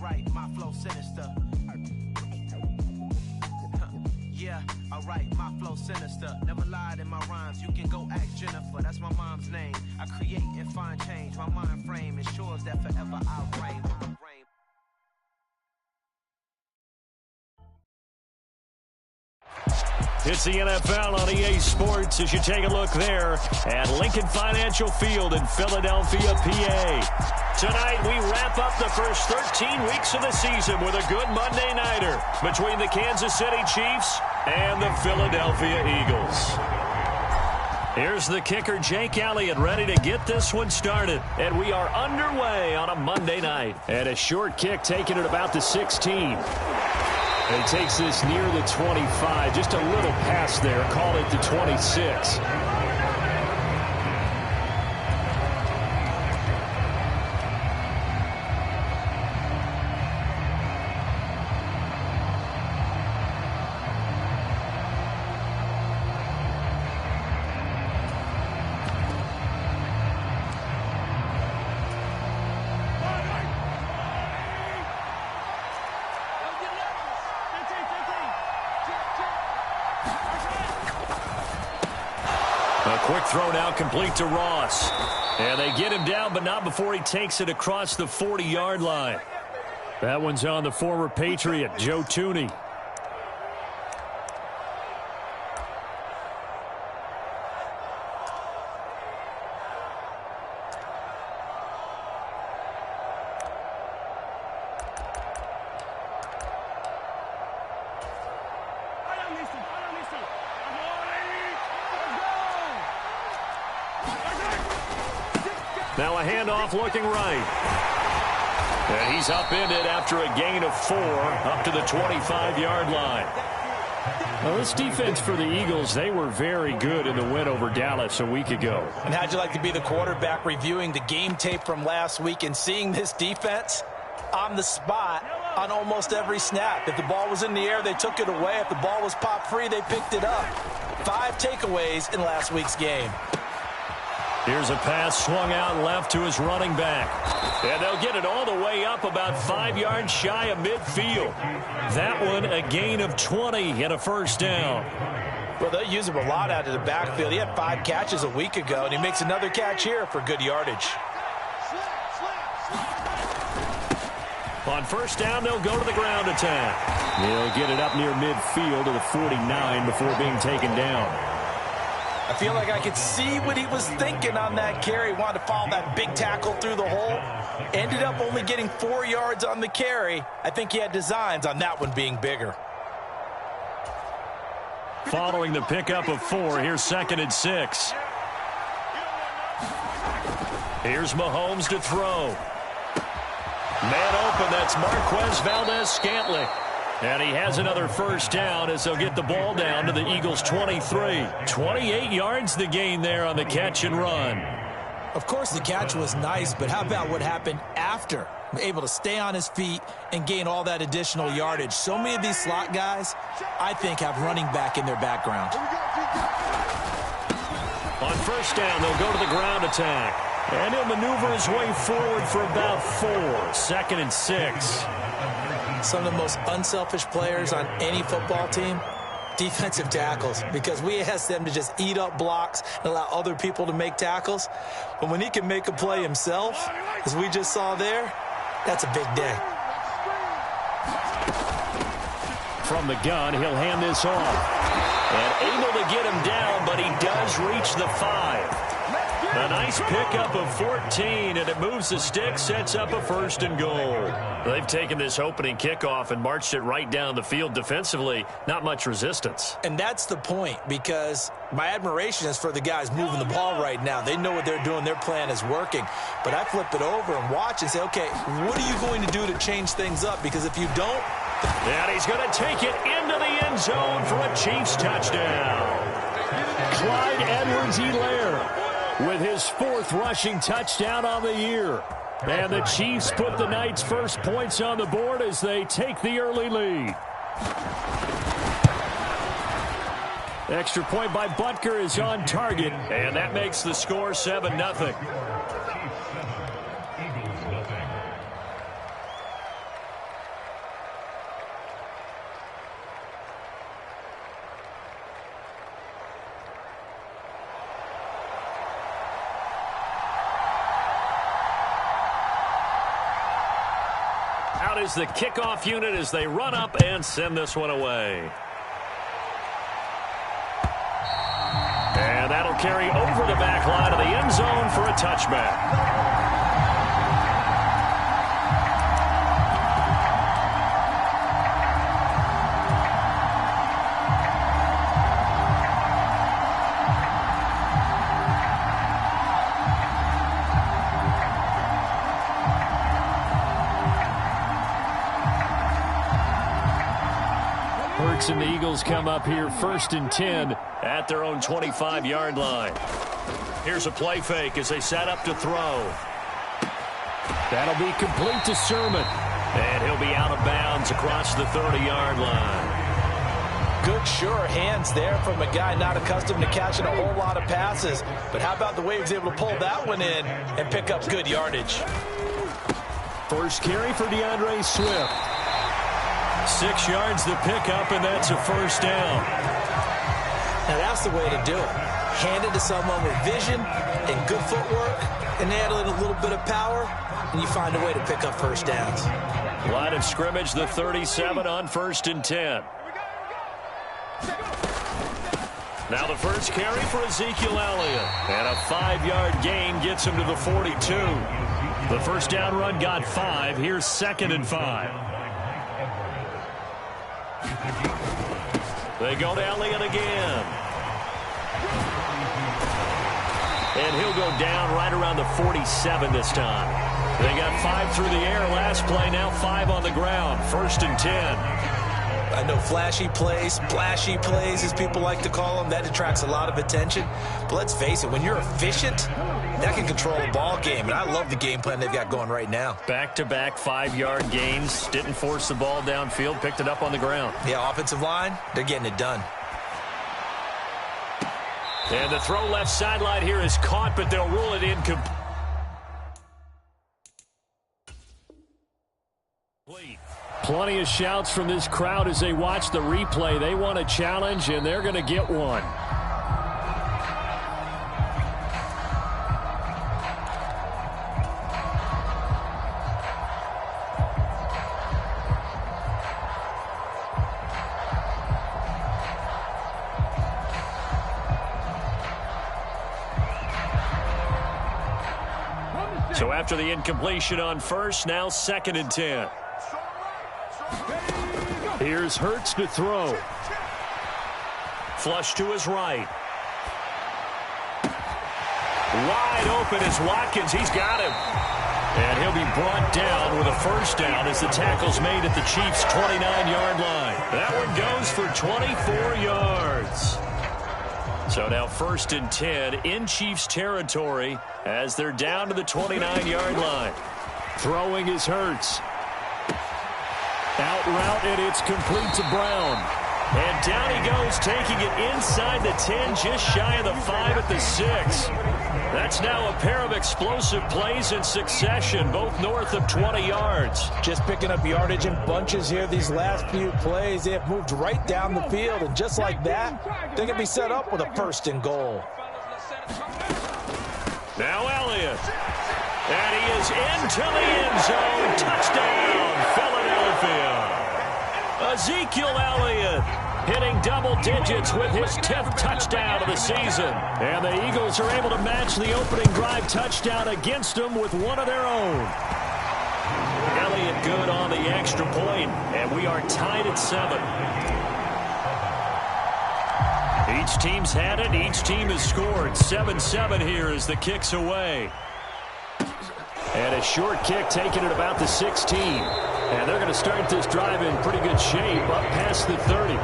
alright, my flow sinister. Yeah, alright, my flow sinister. Never lied in my rhymes, you can go ask Jennifer. That's my mom's name. I create and find change. My mind frame ensures that forever I'll reign. It's the NFL on EA Sports as you take a look there at Lincoln Financial Field in Philadelphia, PA. Tonight, we wrap up the first 13 weeks of the season with a good Monday nighter between the Kansas City Chiefs and the Philadelphia Eagles. Here's the kicker, Jake Elliott, ready to get this one started. And we are underway on a Monday night. And a short kick taken at about the 16. And he takes this near the 25. Just a little pass there. Call it the 26. Quick throw now complete to Ross. And they get him down, but not before he takes it across the 40-yard line. That one's on the former Patriot, Joe Thuney. Now a handoff looking right. And he's upended after a gain of 4 up to the 25-yard line. Well, this defense for the Eagles, they were very good in the win over Dallas a week ago. And how'd you like to be the quarterback reviewing the game tape from last week and seeing this defense on the spot on almost every snap? If the ball was in the air, they took it away. If the ball was pop free, they picked it up. 5 takeaways in last week's game. Here's a pass swung out left to his running back. And they'll get it all the way up about 5 yards shy of midfield. That one a gain of 20 and a first down. Well, they use him a lot out of the backfield. He had 5 catches a week ago, and he makes another catch here for good yardage. On first down, they'll go to the ground attack. They'll get it up near midfield to the 49 before being taken down. I feel like I could see what he was thinking on that carry. Wanted to follow that big tackle through the hole. Ended up only getting 4 yards on the carry. I think he had designs on that one being bigger. Following the pickup of 4, here's 2nd and 6. Here's Mahomes to throw. Man open, that's Marquez Valdez-Scantling. And he has another first down as they'll get the ball down to the Eagles' 23. 28 yards the gain there on the catch and run. Of course, the catch was nice, but how about what happened after? Able to stay on his feet and gain all that additional yardage. So many of these slot guys, I think, have running back in their background. On first down, they'll go to the ground attack. And he'll maneuver his way forward for about 4. 2nd and 6. Some of the most unselfish players on any football team, defensive tackles, because we ask them to just eat up blocks and allow other people to make tackles. But when he can make a play himself, as we just saw there, that's a big day. From the gun, he'll hand this off. And able to get him down, but he does reach the 5. A nice pickup of 14, and it moves the stick, sets up a 1st and goal. They've taken this opening kickoff and marched it right down the field defensively. Not much resistance. And that's the point, because my admiration is for the guys moving the ball right now. They know what they're doing. Their plan is working. But I flip it over and watch and say, okay, what are you going to do to change things up? Because if you don't... And he's going to take it into the end zone for a Chiefs touchdown. Clyde Edwards-Helaire with his 4th rushing touchdown on the year. And the Chiefs put the night's first points on the board as they take the early lead. Extra point by Butker is on target, and that makes the score 7-0. Out is the kickoff unit as they run up and send this one away. And that'll carry over the back line of the end zone for a touchback. And the Eagles come up here 1st and 10 at their own 25-yard line. Here's a play fake as they set up to throw. That'll be complete to Sermon. And he'll be out of bounds across the 30-yard line. Good, sure hands there from a guy not accustomed to catching a whole lot of passes. But how about the way he was able to pull that one in and pick up good yardage? First carry for DeAndre Swift. 6 yards to pick up, and that's a first down. Now that's the way to do it. Hand it to someone with vision and good footwork, and add in a little bit of power, and you find a way to pick up first downs. Line of scrimmage, the 37 on 1st and 10. Now the first carry for Ezekiel Elliott. And a 5-yard gain gets him to the 42. The first down run got 5. Here's 2nd and 5. They go to Elliott again. And he'll go down right around the 47 this time. They got 5 through the air last play, now 5 on the ground. 1st and 10. I know flashy plays, splashy plays, as people like to call them, that attracts a lot of attention. But let's face it, when you're efficient, that can control a ball game. And I love the game plan they've got going right now. Back-to-back 5-yard gains. Didn't force the ball downfield. Picked it up on the ground. Yeah, offensive line, they're getting it done. And the throw left sideline here is caught, but they'll rule it incomplete. Plenty of shouts from this crowd as they watch the replay. They want a challenge, and they're going to get one. So after the incompletion on first, now 2nd and 10. Here's Hurts to throw. Flush to his right. Wide open is Watkins. He's got him. And he'll be brought down with a first down as the tackle's made at the Chiefs' 29-yard line. That one goes for 24 yards. So now 1st and 10 in Chiefs territory as they're down to the 29-yard line. Throwing is Hurts. Out route, and it's complete to Brown. And down he goes, taking it inside the 10, just shy of the 5 at the 6. That's now a pair of explosive plays in succession, both north of 20 yards. Just picking up yardage in bunches here these last few plays. They have moved right down the field, and just like that, they can be set up with a 1st and goal. Now Elliott. And he is into the end zone. Touchdown, Philadelphia. Ezekiel Elliott hitting double digits with his 10th touchdown of the season. And the Eagles are able to match the opening drive touchdown against them with one of their own. Elliott good on the extra point, and we are tied at 7. Each team's had it. Each team has scored. 7-7 here as the kick's away. And a short kick taken at about the 16. And they're going to start this drive in pretty good shape up past the 30.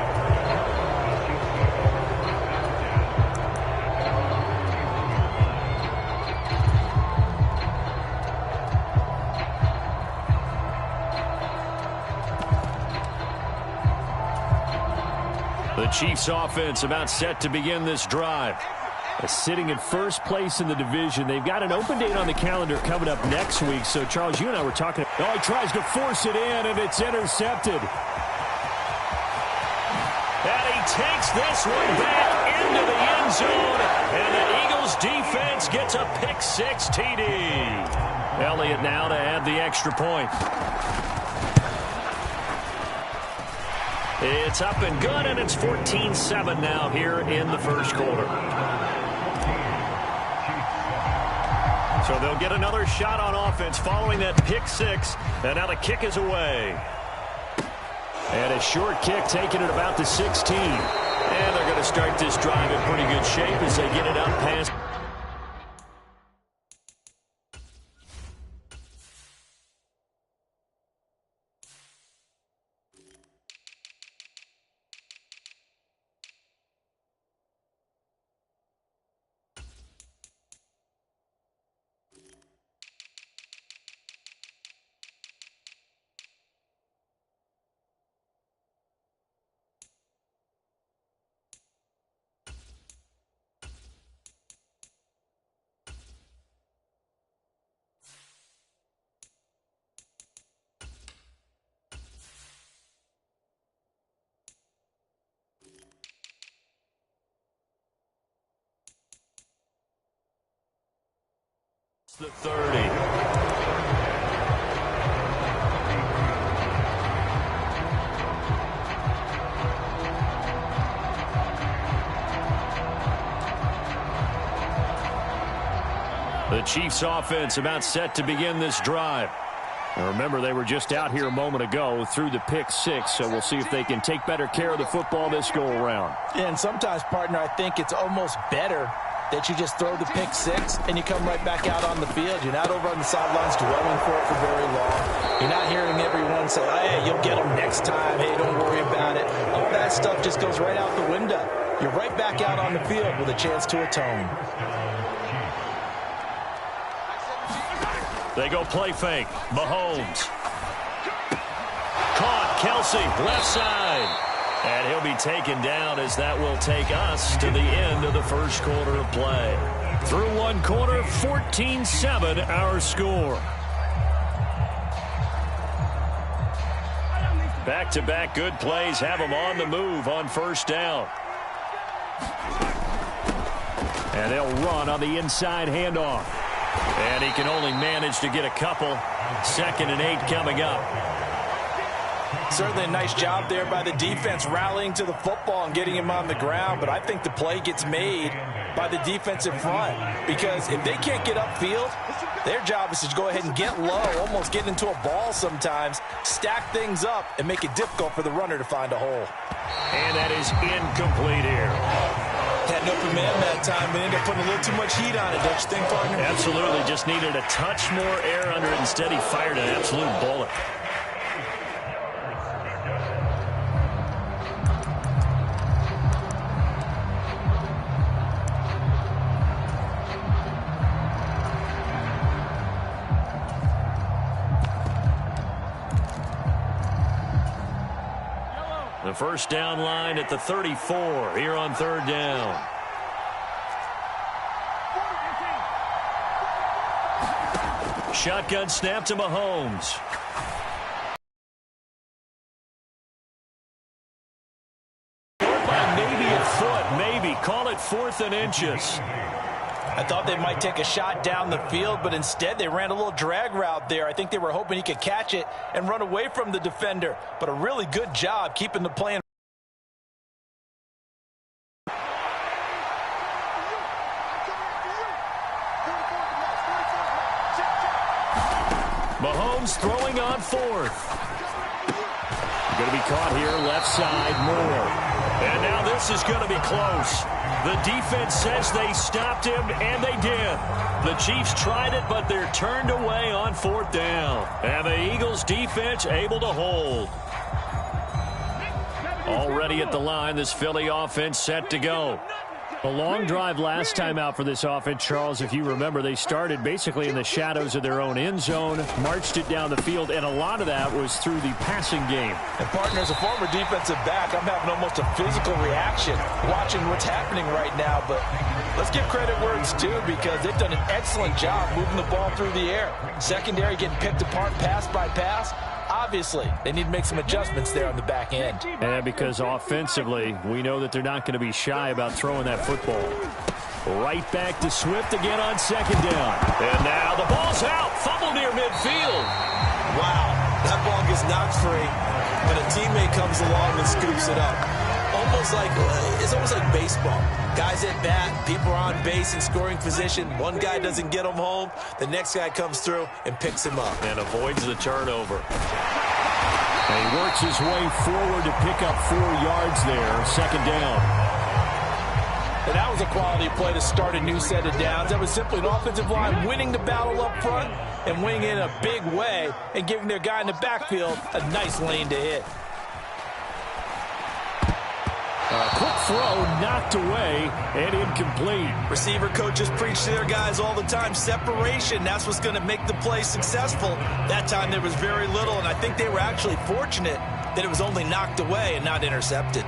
The Chiefs offense about set to begin this drive. Sitting in first place in the division. They've got an open date on the calendar coming up next week. So, Charles, you and I were talking. Oh, he tries to force it in, and it's intercepted. And he takes this one back into the end zone. And the Eagles defense gets a pick 6 TD. Elliott now to add the extra point. It's up and good, and it's 14-7 now here in the first quarter. So they'll get another shot on offense following that pick six, and now the kick is away. And a short kick taken at about the 16. And they're going to start this drive in pretty good shape as they get it up past. The 30. The Chiefs offense about set to begin this drive. And remember, they were just out here a moment ago through the pick six, so we'll see if they can take better care of the football this go around. Yeah, and sometimes, partner, I think it's almost better that you just throw the pick six and you come right back out on the field. You're not over on the sidelines dwelling for it for very long. You're not hearing everyone say, oh, hey, you'll get them next time. Hey, don't worry about it. All that stuff just goes right out the window. You're right back out on the field with a chance to atone. They go play fake. Mahomes. Caught. Kelsey, left side. And he'll be taken down as that will take us to the end of the first quarter of play. Through one quarter, 14-7 our score. Back-to-back good plays have them on the move on first down. And they'll run on the inside handoff. And he can only manage to get a couple. 2nd and 8 coming up. Certainly a nice job there by the defense rallying to the football and getting him on the ground, but I think the play gets made by the defensive front because if they can't get upfield, their job is to go ahead and get low, almost get into a ball sometimes, stack things up, and make it difficult for the runner to find a hole. And that is incomplete here. Had an open man that time, but ended up putting a little too much heat on it, don't you think, partner? Absolutely. Just needed a touch more air under it. Instead, he fired an absolute bullet. The first down line at the 34 here on 3rd down. Shotgun snap to Mahomes. By maybe a foot, maybe. Call it 4th and inches. I thought they might take a shot down the field, but instead they ran a little drag route there. I think they were hoping he could catch it and run away from the defender, but a really good job keeping the play in. Mahomes throwing on 4th. Going to be caught here, left side, Moore. And now this is going to be close. The defense says they stopped him, and they did. The Chiefs tried it, but they're turned away on 4th down. And the Eagles defense able to hold. Already at the line, this Philly offense set to go. A long drive last time out for this offense, Charles. If you remember, they started basically in the shadows of their own end zone, marched it down the field, and a lot of that was through the passing game. And, partner, as a former defensive back, I'm having almost a physical reaction watching what's happening right now. But let's give credit where it's due because they've done an excellent job moving the ball through the air. Secondary getting picked apart pass by pass. Obviously, they need to make some adjustments there on the back end. And because offensively, we know that they're not going to be shy about throwing that football. Right back to Swift again on 2nd down. And now the ball's out. Fumble near midfield. Wow. That ball gets He's knocked free, but a teammate comes along and scoops it up. It's almost like baseball. Guys at bat, people are on base in scoring position. One guy doesn't get him home. The next guy comes through and picks him up. And avoids the turnover. And he works his way forward to pick up 4 yards there. Second down. And that was a quality play to start a new set of downs. That was simply an offensive line winning the battle up front and winning it in a big way and giving their guy in the backfield a nice lane to hit. Quick throw, knocked away, and incomplete. Receiver coaches preach to their guys all the time. Separation, that's what's going to make the play successful. That time there was very little, and I think they were actually fortunate that it was only knocked away and not intercepted.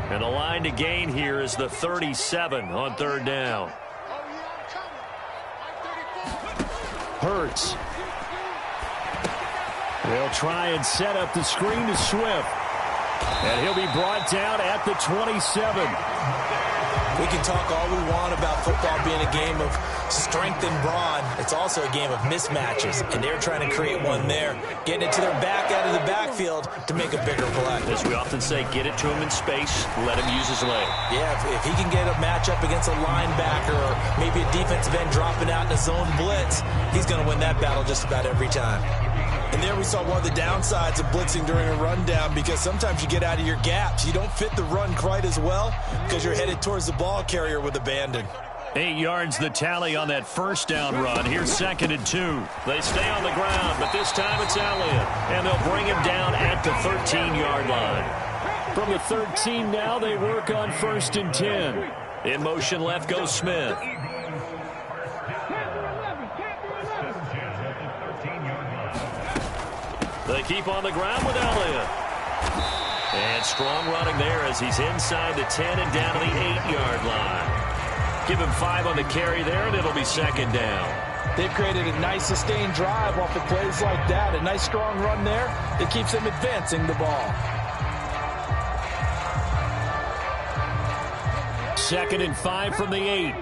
And the line to gain here is the 37 on third down. Hurts. They'll try and set up the screen to Swift. And he'll be brought down at the 27. We can talk all we want about football being a game of strength and brawn. It's also a game of mismatches, and they're trying to create one there, getting it to their back out of the backfield to make a bigger play. As we often say, get it to him in space, let him use his leg. Yeah, if he can get a matchup against a linebacker or maybe a defensive end dropping out in a zone blitz, he's going to win that battle just about every time. And there we saw one of the downsides of blitzing during a rundown, because sometimes you get out of your gaps. You don't fit the run quite as well because you're headed towards the ball carrier with abandon. 8 yards the tally on that first down run. Here's 2nd and 2. They stay on the ground, but this time it's Elliott. And they'll bring him down at the 13-yard line. From the 13 now, they work on 1st and 10. In motion left goes Smith. They keep on the ground with Elliott. And strong running there as he's inside the 10 and down to the 8-yard line. Give him 5 on the carry there, and it'll be 2nd down. They've created a nice sustained drive off of plays like that. A nice strong run there that keeps them advancing the ball. 2nd and 5 from the 8.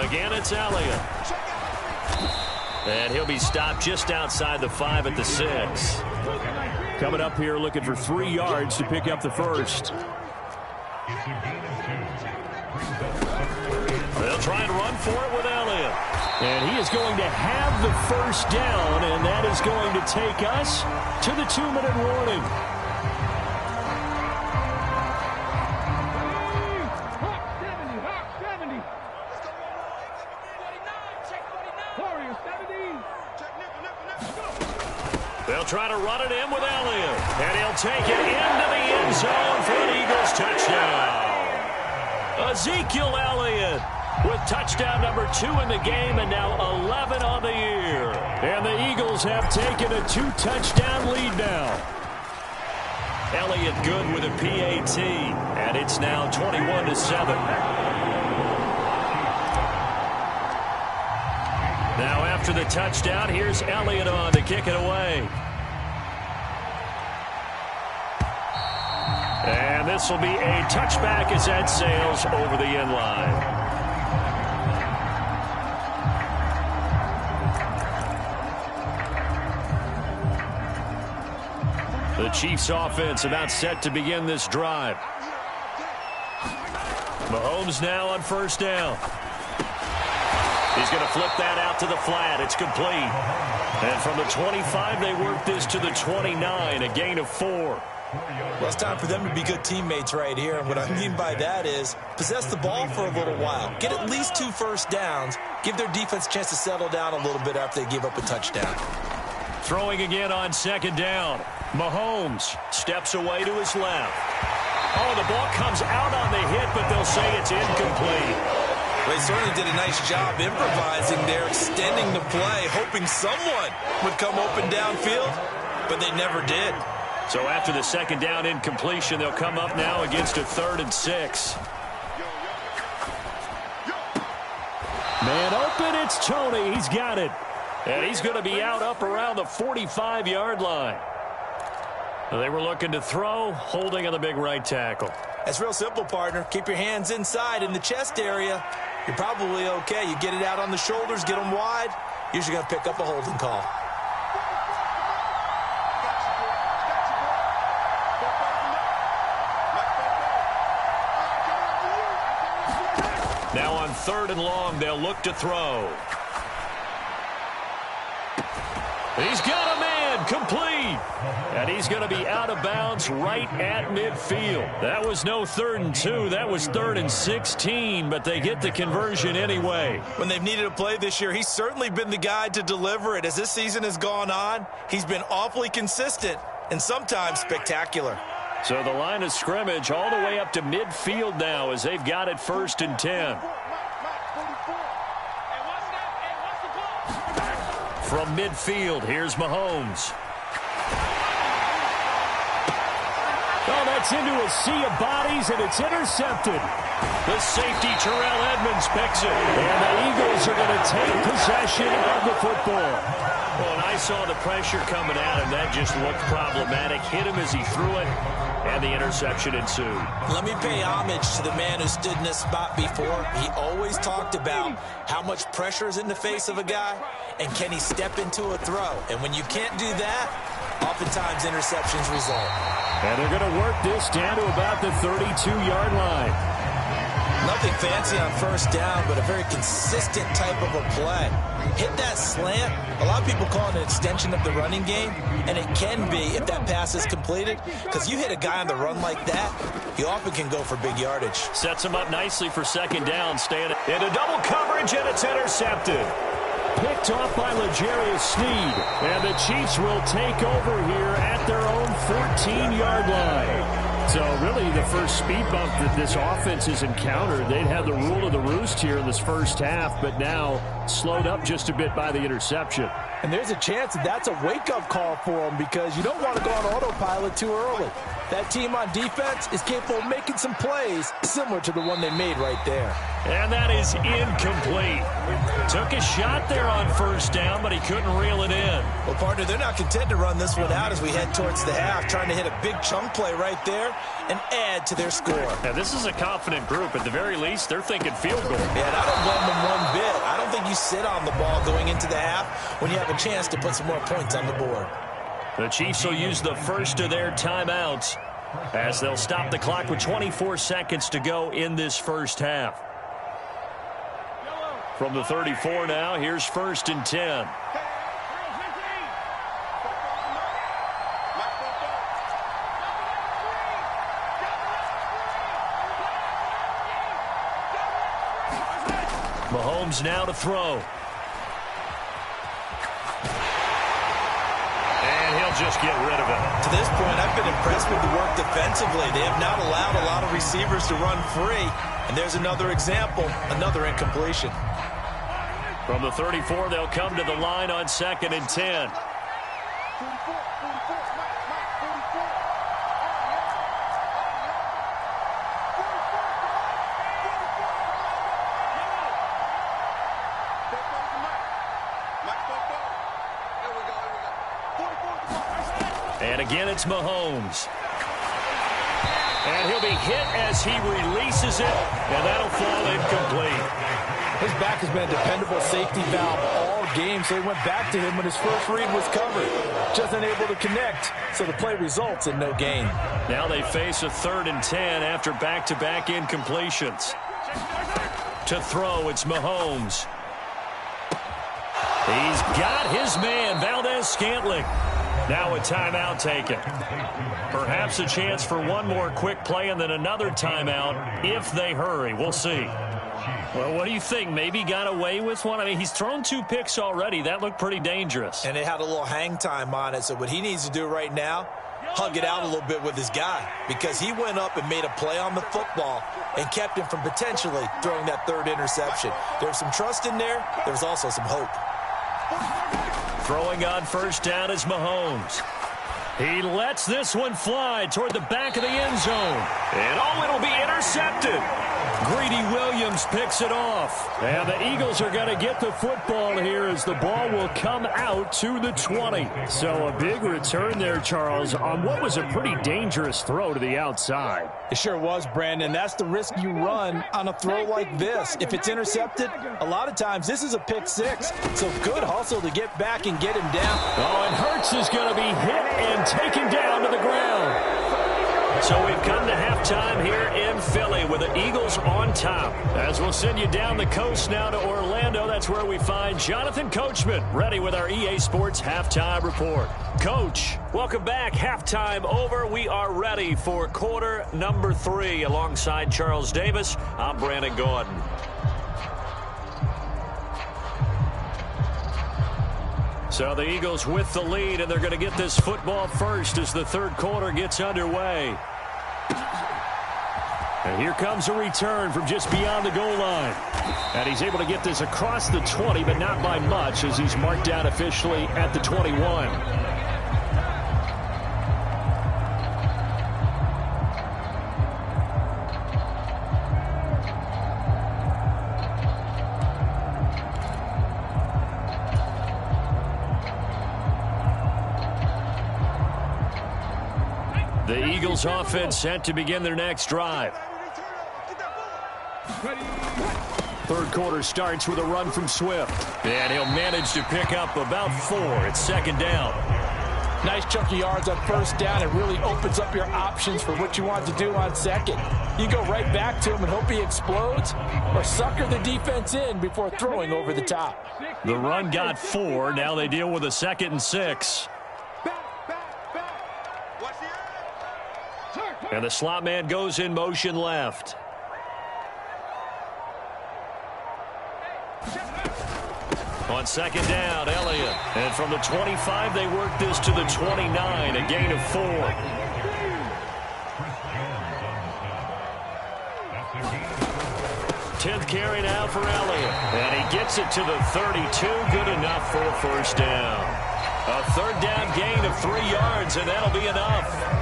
Again, it's Elliott. And he'll be stopped just outside the 5 at the 6. Coming up here looking for 3 yards to pick up the first. They'll try and run for it with Elliott. And he is going to have the first down, and that is going to take us to the 2-minute warning. They'll try to run it in with Elliott. And he'll take it into the end zone for an Eagles touchdown. Ezekiel Elliott with touchdown number 2 in the game, and now 11 on the year. And the Eagles have taken a 2-touchdown lead now. Elliott good with a PAT, and it's now 21-7. Now after the touchdown, here's Elliott on to kick it away. And this will be a touchback as that sails over the end line. The Chiefs offense about set to begin this drive. Mahomes now on 1st down. He's going to flip that out to the flat. It's complete. And from the 25, they work this to the 29, a gain of 4. Well, it's time for them to be good teammates right here. And what I mean by that is possess the ball for a little while. Get at least 2 first downs. Give their defense a chance to settle down a little bit after they give up a touchdown. Throwing again on 2nd down. Mahomes steps away to his left. Oh, the ball comes out on the hit, but they'll say it's incomplete. They certainly did a nice job improvising there, extending the play, hoping someone would come open downfield, but they never did. So after the 2nd down incompletion, they'll come up now against a 3rd and 6. Man open, it's Tony. He's got it. And he's going to be out up around the 45-yard line. They were looking to throw, holding on the big right tackle. That's real simple, partner. Keep your hands inside in the chest area. You're probably okay. You get it out on the shoulders, get them wide. Usually going to pick up a holding call. Now on 3rd and long, they'll look to throw. He's got a man, complete. And he's going to be out of bounds right at midfield. That was no 3rd and 2. That was 3rd and 16, but they get the conversion anyway. When they've needed a play this year, he's certainly been the guy to deliver it. As this season has gone on, he's been awfully consistent and sometimes spectacular. So the line of scrimmage all the way up to midfield now as they've got it 1st and 10. From midfield, here's Mahomes. Oh, that's into a sea of bodies, and it's intercepted. The safety, Terrell Edmonds, picks it. And the Eagles are going to take possession of the football. Well, and I saw the pressure coming at him. That just looked problematic. Hit him as he threw it, and the interception ensued. Let me pay homage to the man who stood in this spot before. He always talked about how much pressure is in the face of a guy, and can he step into a throw. And when you can't do that, oftentimes interceptions result. And they're going to work this down to about the 32-yard line. Nothing fancy on 1st down, but a very consistent type of a play. Hit that slant. A lot of people call it an extension of the running game, and it can be if that pass is completed, because you hit a guy on the run like that, he often can go for big yardage. Sets him up nicely for 2nd down, staying into double coverage, and it's intercepted. Picked off by L'Jarius Sneed, and the Chiefs will take over here at their own 14-yard line. So really the first speed bump that this offense has encountered, they'd have the rule of the roost here in this first half, but now slowed up just a bit by the interception. And there's a chance that that's a wake-up call for them, because you don't want to go on autopilot too early. That team on defense is capable of making some plays similar to the one they made right there. And that is incomplete. Took a shot there on 1st down, but he couldn't reel it in. Well, partner, they're not content to run this one out as we head towards the half, trying to hit a big chunk play right there and add to their score. Now, this is a confident group. At the very least, they're thinking field goal. Yeah, and I don't blame them one bit. I don't think you sit on the ball going into the half when you have a chance to put some more points on the board. The Chiefs will use the first of their timeouts as they'll stop the clock with 24 seconds to go in this first half. From the 34 now, here's 1st and 10. Mahomes now to throw. Just get rid of it. To this point, I've been impressed with the work defensively. They have not allowed a lot of receivers to run free. And there's another example, another incompletion. From the 34, they'll come to the line on 2nd and 10. And again, it's Mahomes. And he'll be hit as he releases it, and that'll fall incomplete. His back has been a dependable safety valve all game, so he went back to him when his first read was covered. Just unable to connect, so the play results in no gain. Now they face a 3rd and 10 after back-to-back incompletions. To throw, it's Mahomes. He's got his man, Valdez-Scantling. Now a timeout taken. Perhaps a chance for one more quick play and then another timeout if they hurry. We'll see. Well, what do you think? Maybe got away with one? I mean, he's thrown 2 picks already. That looked pretty dangerous. And it had a little hang time on it. So what he needs to do right now, hug it out a little bit with his guy, because he went up and made a play on the football and kept him from potentially throwing that 3rd interception. There was some trust in there. There was also some hope. Throwing on 1st down is Mahomes. He lets this one fly toward the back of the end zone. And it'll be intercepted. Greedy Williams picks it off. And the Eagles are going to get the football here as the ball will come out to the 20. So a big return there, Charles, on what was a pretty dangerous throw to the outside. It sure was, Brandon. That's the risk you run on a throw like this. If it's intercepted, a lot of times this is a pick six. So good hustle to get back and get him down. Oh, and Hurts is going to be hit and taken down to the ground. So we've come to halftime here in Philly with the Eagles on top. As we'll send you down the coast now to Orlando, that's where we find Jonathan Coachman ready with our EA Sports Halftime Report. Coach, welcome back. Halftime over. We are ready for quarter number 3. Alongside Charles Davis, I'm Brandon Gordon. So the Eagles with the lead, and they're going to get this football first as the third quarter gets underway. And here comes a return from just beyond the goal line. And he's able to get this across the 20, but not by much, as he's marked down officially at the 21. The Eagles offense set to begin their next drive. Third quarter starts with a run from Swift. And he'll manage to pick up about 4. It's second down. Nice chunk of yards on first down. It really opens up your options for what you want to do on second. You go right back to him and hope he explodes, or sucker the defense in before throwing over the top. The run got 4. Now they deal with a 2nd and 6. And the slot man goes in motion left. On second down, Elliott. And from the 25, they work this to the 29, a gain of 4. 10th carry now for Elliott. And he gets it to the 32, good enough for a first down. A third down gain of 3 yards, and that'll be enough.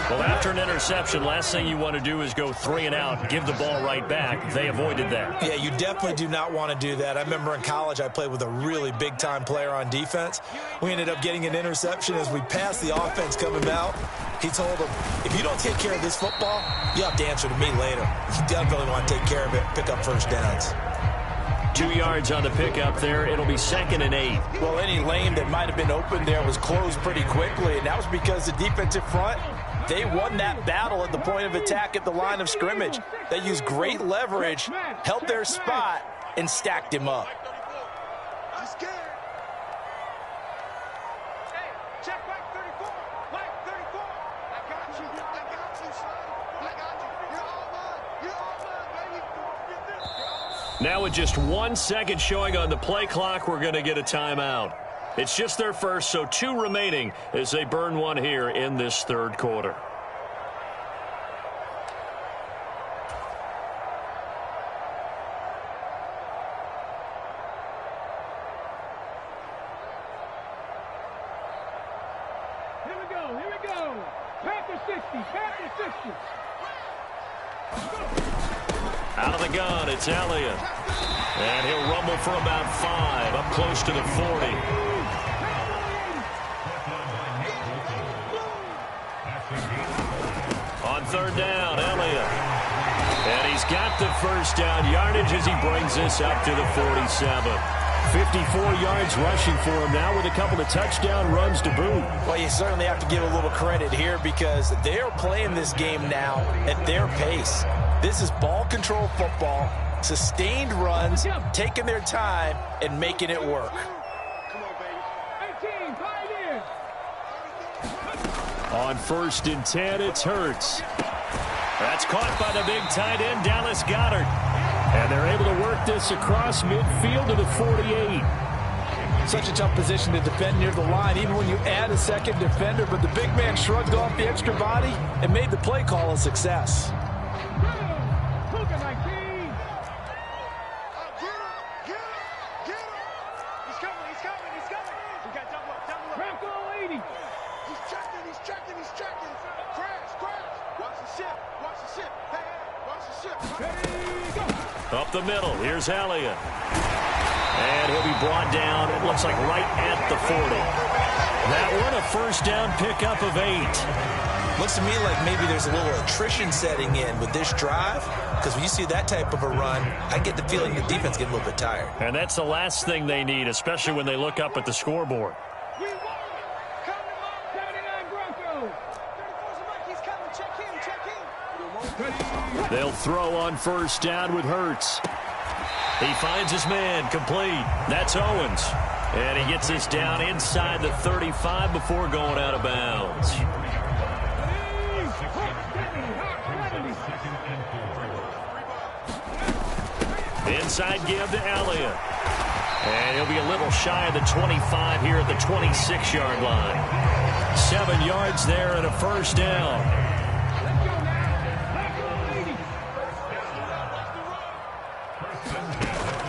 Well, after an interception, last thing you want to do is go 3 and out, give the ball right back. They avoided that. Yeah, you definitely do not want to do that. I remember in college I played with a really big-time player on defense. We ended up getting an interception as we passed the offense coming out. He told him, if you don't take care of this football, you have to answer to me later. You definitely want to take care of it, pick up first downs. 2 yards on the pickup there. It'll be 2nd and 8. Well, any lane that might have been open there was closed pretty quickly, and that was because the defensive front, they won that battle at the point of attack at the line of scrimmage. They used great leverage, held their spot, and stacked him up. Now with just 1 second showing on the play clock, we're going to get a timeout. It's just their first, so 2 remaining as they burn 1 here in this third quarter. Here we go. Panther 60. Out of the gun, it's Elliott. And he'll rumble for about 5, up close to the 40. On third down, Elliott. And he's got the first down yardage as he brings this up to the 47. 54 yards rushing for him now with a couple of touchdown runs to boot. Well, you certainly have to give a little credit here because they're playing this game now at their pace. This is ball control football, sustained runs, taking their time, and making it work. On 1st and 10, it's Hurts. That's caught by the big tight end, Dallas Goedert. And they're able to work this across midfield to the 48. Such a tough position to defend near the line, even when you add a second defender. But the big man shrugged off the extra body and made the play call a success. Up the middle, here's Elliott. And he'll be brought down, it looks like right at the 40. That one, a first down pickup of 8. Looks to me like maybe there's a little attrition setting in with this drive, because when you see that type of a run, I get the feeling the defense gets a little bit tired. And that's the last thing they need, especially when they look up at the scoreboard. They'll throw on first down with Hurts. He finds his man, complete. That's Owens. And he gets us down inside the 35 before going out of bounds. Inside give to Elliott. And he'll be a little shy of the 25 here at the 26-yard line. 7 yards there and a first down.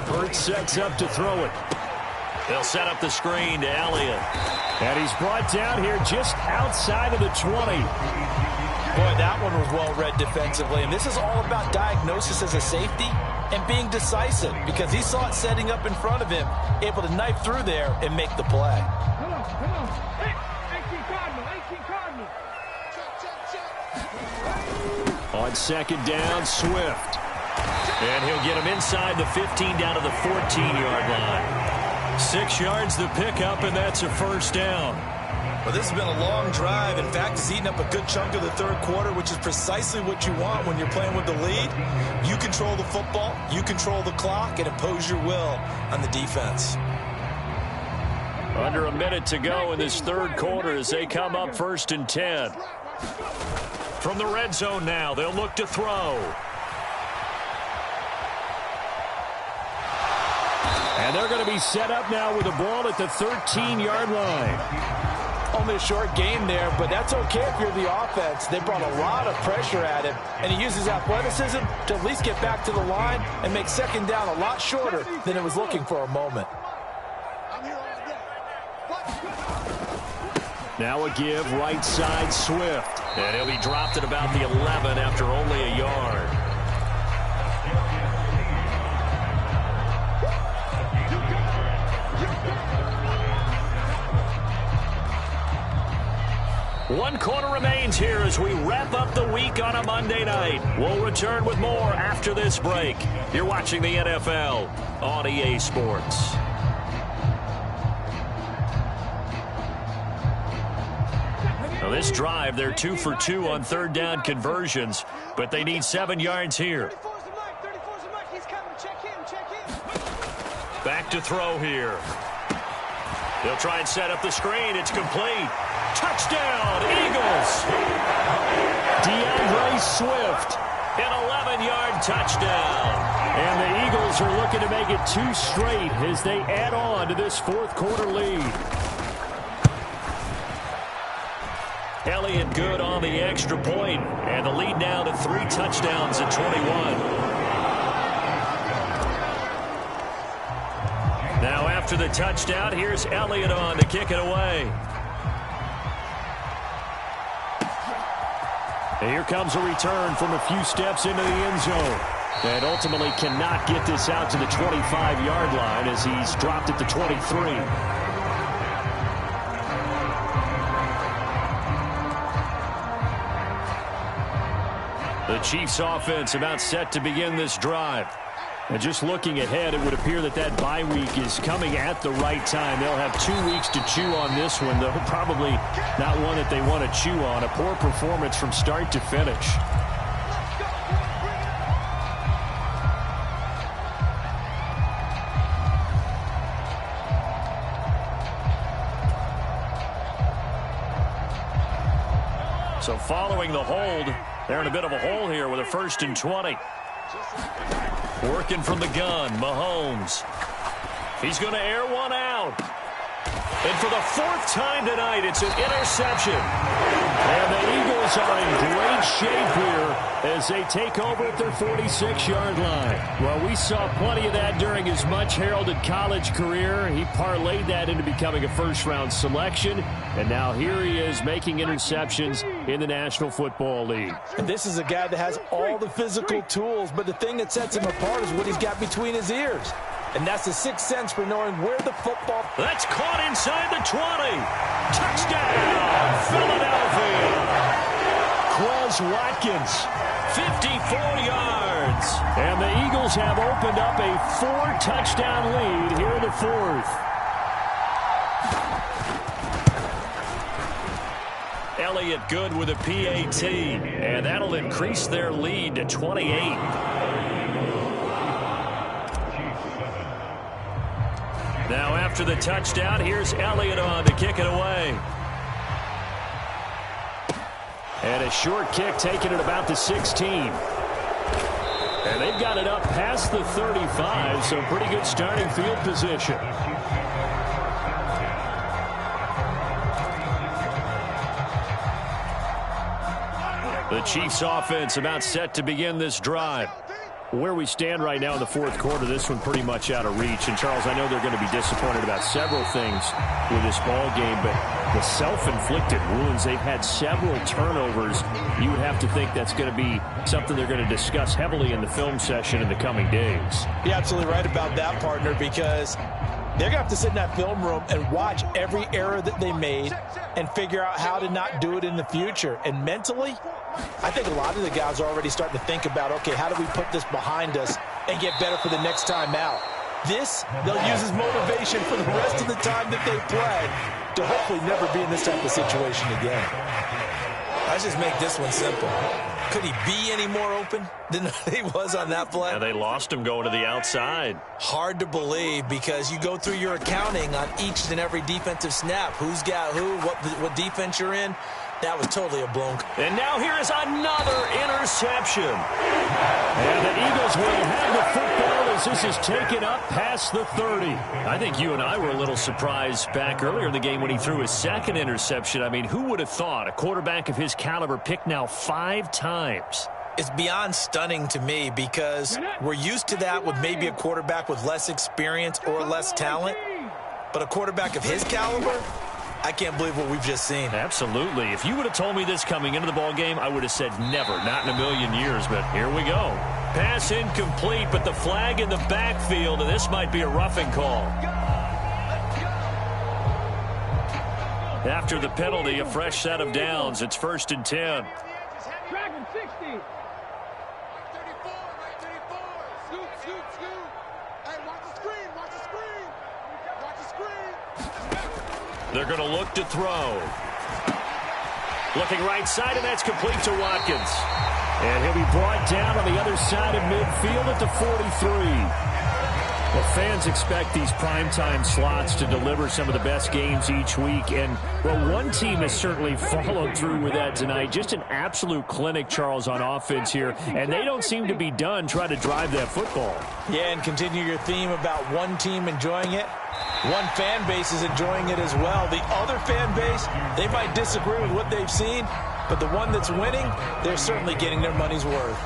Hurts sets up to throw it. They'll set up the screen to Elliott. And he's brought down here just outside of the 20. Boy, that one was well read defensively. And this is all about diagnosis as a safety and being decisive, because he saw it setting up in front of him, able to knife through there and make the play. Come on. Hey, 18 Cardinal. On second down, Swift. And he'll get him inside the 15 down to the 14-yard line. 6 yards the pickup, and that's a first down. Well, this has been a long drive. In fact, it's eaten up a good chunk of the third quarter, which is precisely what you want when you're playing with the lead. You control the football, you control the clock, and impose your will on the defense. Under a minute to go in this third quarter as they come up 1st and 10. From the red zone now, they'll look to throw. And they're going to be set up now with the ball at the 13-yard line. Only a short game there, but that's okay if you're the offense. They brought a lot of pressure at him, and he uses athleticism to at least get back to the line and make second down a lot shorter than it was looking for a moment. Now a give right side Swift. And he'll be dropped at about the 11 after only a yard. One quarter remains here as we wrap up the week on a Monday night. We'll return with more after this break. You're watching the NFL on EA Sports. Now this drive, they're 2 for 2 on third down conversions, but they need 7 yards here. Back to throw here. They'll try and set up the screen. It's complete. Touchdown, Eagles. DeAndre Swift, an 11-yard touchdown. And the Eagles are looking to make it 2 straight as they add on to this fourth quarter lead. Elliott good on the extra point, and the lead now to 3 touchdowns at 21. Now after the touchdown, here's Elliott on to kick it away. And here comes a return from a few steps into the end zone. And ultimately cannot get this out to the 25-yard line as he's dropped at the 23. The Chiefs offense about set to begin this drive. And just looking ahead, it would appear that that bye week is coming at the right time. They'll have 2 weeks to chew on this one, though probably not one that they want to chew on. A poor performance from start to finish. So following the hold, they're in a bit of a hole here with a 1st and 20. Working from the gun, Mahomes. He's going to air one out. And for the 4th time tonight, it's an interception. And the Eagles are in great shape here as they take over at their 46-yard line. Well, we saw plenty of that during his much-heralded college career. He parlayed that into becoming a first-round selection. And now here he is making interceptions in the National Football League. And this is a guy that has all the physical tools, but the thing that sets him apart is what he's got between his ears. And that's the sixth sense for knowing where the football... That's caught inside the 20. Touchdown, Philadelphia. Quez Watkins, 54 yards. And the Eagles have opened up a 4-touchdown lead here in the fourth. Elliott good with a PAT, and that'll increase their lead to 28. Now after the touchdown, here's Elliott on to kick it away. And a short kick taken at about the 16. And they've got it up past the 35, so pretty good starting field position. The Chiefs offense about set to begin this drive. Where we stand right now in the fourth quarter, this one pretty much out of reach. And, Charles, I know they're going to be disappointed about several things with this ball game, but the self-inflicted wounds, they've had several turnovers. You would have to think that's going to be something they're going to discuss heavily in the film session in the coming days. You're absolutely right about that, partner, because they're going to have to sit in that film room and watch every error that they made and figure out how to not do it in the future. And mentally, I think a lot of the guys are already starting to think about, okay, how do we put this behind us and get better for the next time out? This, they'll use as motivation for the rest of the time that they play to hopefully never be in this type of situation again. Let's just make this one simple. Could he be any more open than he was on that play? And they lost him going to the outside. Hard to believe, because you go through your accounting on each and every defensive snap. Who's got who, what defense you're in. That was totally a blunk. And now here is another interception. And the Eagles will have the football as this is taken up past the 30. I think you and I were a little surprised back earlier in the game when he threw his second interception. I mean, who would have thought a quarterback of his caliber picked now 5 times? It's beyond stunning to me, because we're used to that with maybe a quarterback with less experience or less talent. But a quarterback of his caliber, I can't believe what we've just seen. Absolutely. If you would have told me this coming into the ball game, I would have said never, not in a million years, but here we go. Pass incomplete, but the flag in the backfield, and this might be a roughing call. After the penalty, a fresh set of downs. It's 1st and 10. Dragon 60. They're going to look to throw. Looking right side, and that's complete to Watkins. And he'll be brought down on the other side of midfield at the 43. Well, fans expect these primetime slots to deliver some of the best games each week. And, well, one team has certainly followed through with that tonight. Just an absolute clinic, Charles, on offense here. And they don't seem to be done trying to drive that football. Yeah, and continue your theme about one team enjoying it. One fan base is enjoying it as well. The other fan base, they might disagree with what they've seen, but the one that's winning, they're certainly getting their money's worth.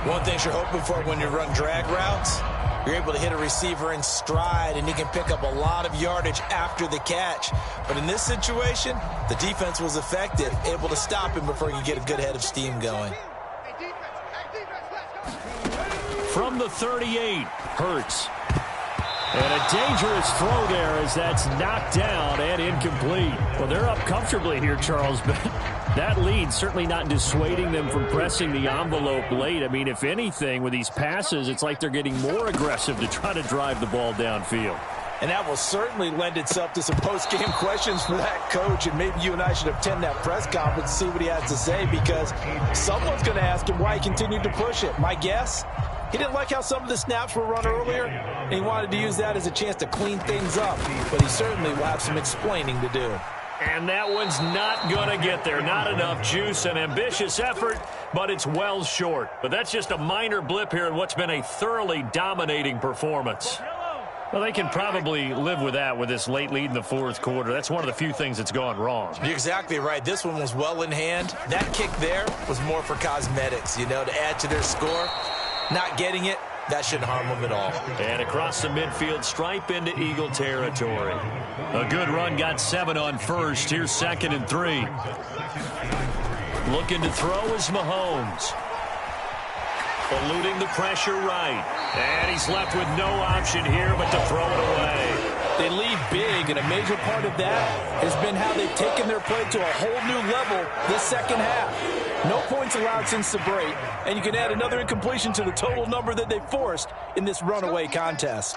One thing you're hoping for when you run drag routes, you're able to hit a receiver in stride, and he can pick up a lot of yardage after the catch. But in this situation, the defense was effective, able to stop him before he could get a good head of steam going. From the 38, Hurts. And a dangerous throw there as that's knocked down and incomplete. Well, they're up comfortably here, Charles, but that lead certainly not dissuading them from pressing the envelope late. I mean, if anything, with these passes, it's like they're getting more aggressive to try to drive the ball downfield. And that will certainly lend itself to some post-game questions for that coach, and maybe you and I should attend that press conference to see what he has to say, because someone's going to ask him why he continued to push it. My guess? He didn't like how some of the snaps were run earlier, and he wanted to use that as a chance to clean things up. But he certainly will have some explaining to do. And that one's not going to get there. Not enough juice. An ambitious effort, but it's well short. But that's just a minor blip here in what's been a thoroughly dominating performance. Well, they can probably live with that with this late lead in the fourth quarter. That's one of the few things that's gone wrong. You're exactly right. This one was well in hand. That kick there was more for cosmetics, you know, to add to their score. Not getting it, that shouldn't harm them at all. And across the midfield, stripe into Eagle territory. A good run, got 7 on first. Here's 2nd and 3. Looking to throw is Mahomes. Eluding the pressure right. And he's left with no option here but to throw it away. They lead big, and a major part of that has been how they've taken their play to a whole new level this second half. No points allowed since the break, and you can add another incompletion to the total number that they forced in this runaway contest.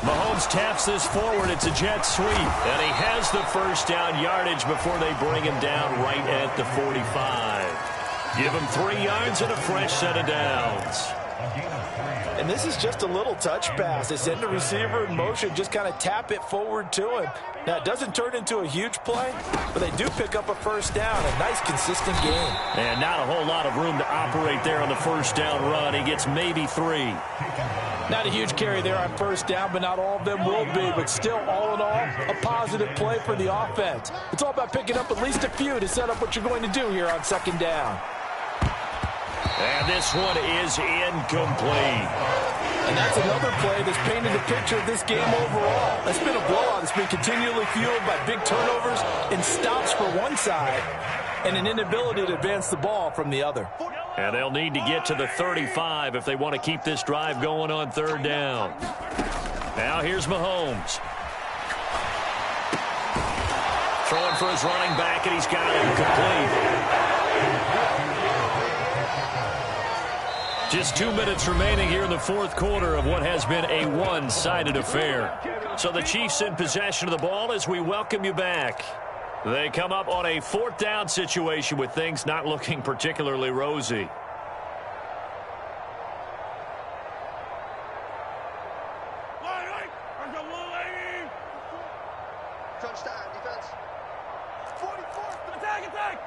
Mahomes taps this forward. It's a jet sweep. And he has the first down yardage before they bring him down right at the 45. Give him 3 yards and a fresh set of downs. And this is just a little touch pass. They send the receiver in motion, just kind of tap it forward to him. Now, it doesn't turn into a huge play, but they do pick up a first down. A nice, consistent game. And not a whole lot of room to operate there on the first down run. He gets maybe 3. Not a huge carry there on first down, but not all of them will be. But still, all in all, a positive play for the offense. It's all about picking up at least a few to set up what you're going to do here on second down. And this one is incomplete. And that's another play that's painted a picture of this game overall. It's been a blowout. It's been continually fueled by big turnovers and stops for one side and an inability to advance the ball from the other. And they'll need to get to the 35 if they want to keep this drive going on third down. Now here's Mahomes. Throwing for his running back, and he's got it complete. Just 2 minutes remaining here in the fourth quarter of what has been a one-sided affair. So the Chiefs in possession of the ball as we welcome you back. They come up on a fourth down situation with things not looking particularly rosy. Touchdown, defense. 44. Attack.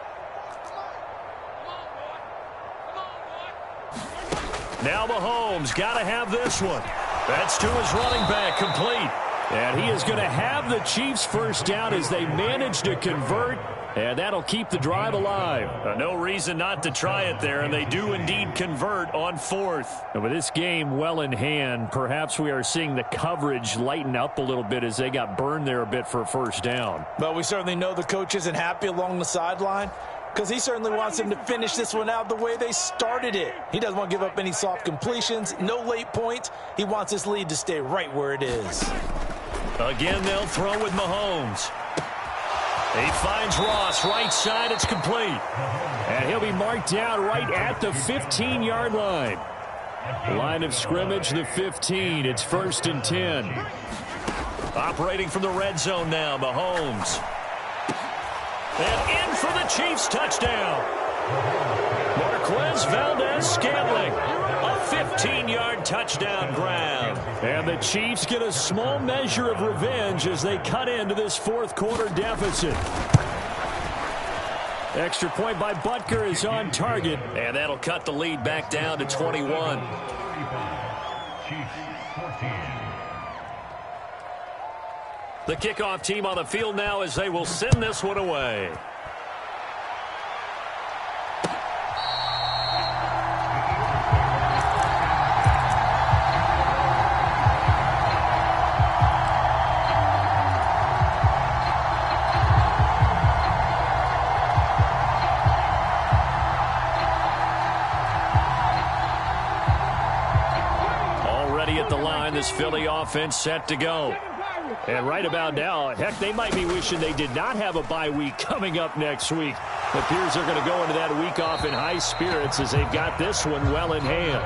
Now Mahomes got to have this one. That's to his running back, complete. And he is going to have the Chiefs first down as they manage to convert, and that'll keep the drive alive. No reason not to try it there, and they do indeed convert on fourth. And with this game well in hand, perhaps we are seeing the coverage lighten up a little bit as they got burned there a bit for a first down. But we certainly know the coach isn't happy along the sideline, because he certainly wants them to finish this one out the way they started it. He doesn't want to give up any soft completions, no late points. He wants this lead to stay right where it is. Again, they'll throw with Mahomes. He finds Ross, right side, it's complete. And he'll be marked down right at the 15-yard line. Line of scrimmage, the 15. It's 1st and 10. Operating from the red zone now, Mahomes. And in for the Chiefs touchdown. Marquez Valdez-Scantling. A 15-yard touchdown grab. And the Chiefs get a small measure of revenge as they cut into this fourth quarter deficit. Extra point by Butker is on target. And that'll cut the lead back down to 21. The kickoff team on the field now as they will send this one away. Already at the line, this Philly offense set to go. And right about now, heck, they might be wishing they did not have a bye week coming up next week. It appears they're going to go into that week off in high spirits as they've got this one well in hand.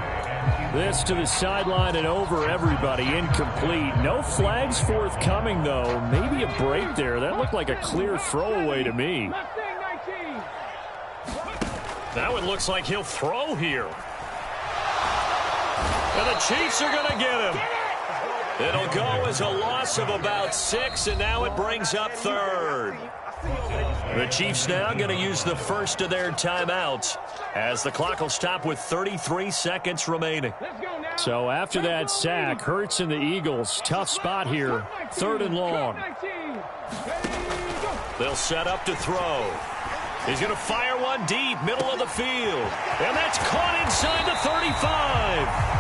This to the sideline and over everybody, incomplete. No flags forthcoming, though. Maybe a break there. That looked like a clear throwaway to me. That one looks like he'll throw here. And the Chiefs are going to get him. It'll go as a loss of about 6, and now it brings up third. The Chiefs now going to use the first of their timeouts as the clock will stop with 33 seconds remaining. So after that sack, Hurts and the Eagles, tough spot here, 3rd and long. They'll set up to throw. He's going to fire one deep, middle of the field. And that's caught inside the 35.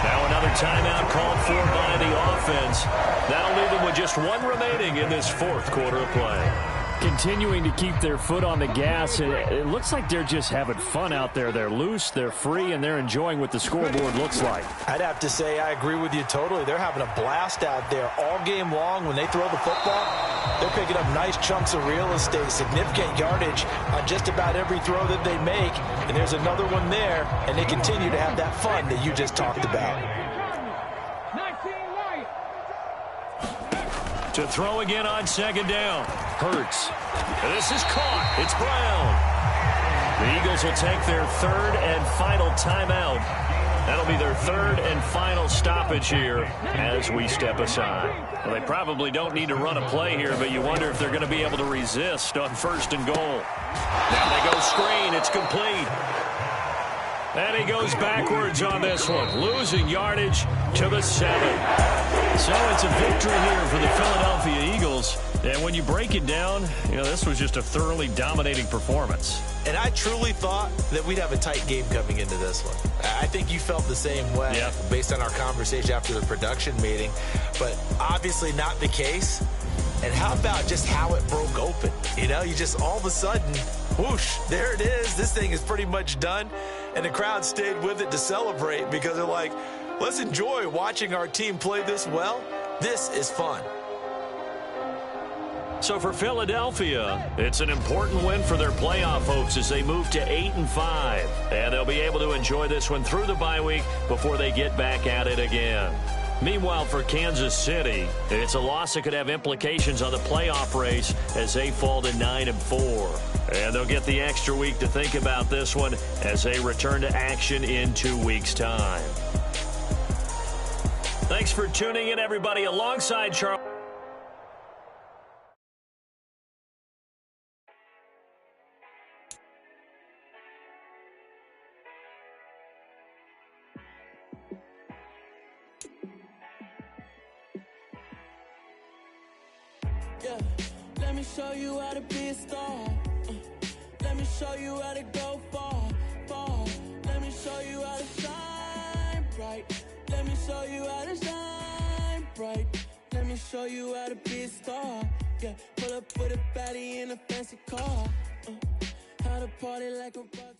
Now another timeout called for by the offense. That'll leave them with just one remaining in this fourth quarter of play. Continuing to keep their foot on the gas. It looks like they're just having fun out there. They're loose, they're free, and they're enjoying what the scoreboard looks like. I'd have to say I agree with you totally. They're having a blast out there all game long. When they throw the football, they're picking up nice chunks of real estate, significant yardage on just about every throw that they make. And there's another one there, and they continue to have that fun that you just talked about. To throw again on second down. Hurts. This is caught. It's Brown. The Eagles will take their third and final timeout. That'll be their third and final stoppage here as we step aside. Well, they probably don't need to run a play here, but you wonder if they're going to be able to resist on first and goal. Now they go screen. It's complete. And he goes backwards on this one, losing yardage to the 7. So it's a victory here for the Philadelphia Eagles. And when you break it down, this was just a thoroughly dominating performance. And I truly thought that we'd have a tight game coming into this one. I think you felt the same way based on our conversation after the production meeting. But obviously not the case. And how about just how it broke open? You just all of a sudden, whoosh, there it is. This thing is pretty much done. And the crowd stayed with it to celebrate because they're like, let's enjoy watching our team play this well. This is fun. So for Philadelphia, it's an important win for their playoff hopes as they move to 8-5. And they'll be able to enjoy this one through the bye week before they get back at it again. Meanwhile, for Kansas City, it's a loss that could have implications on the playoff race as they fall to 9-4. And they'll get the extra week to think about this one as they return to action in 2 weeks' time. Thanks for tuning in, everybody, alongside Charles. Yeah, let me show you how to be a star. Let me show you how to go far, far. Let me show you how to shine bright. Let me show you how to shine bright. Let me show you how to be a star. Yeah, pull up with a baddie in a fancy car. How to party like a rock.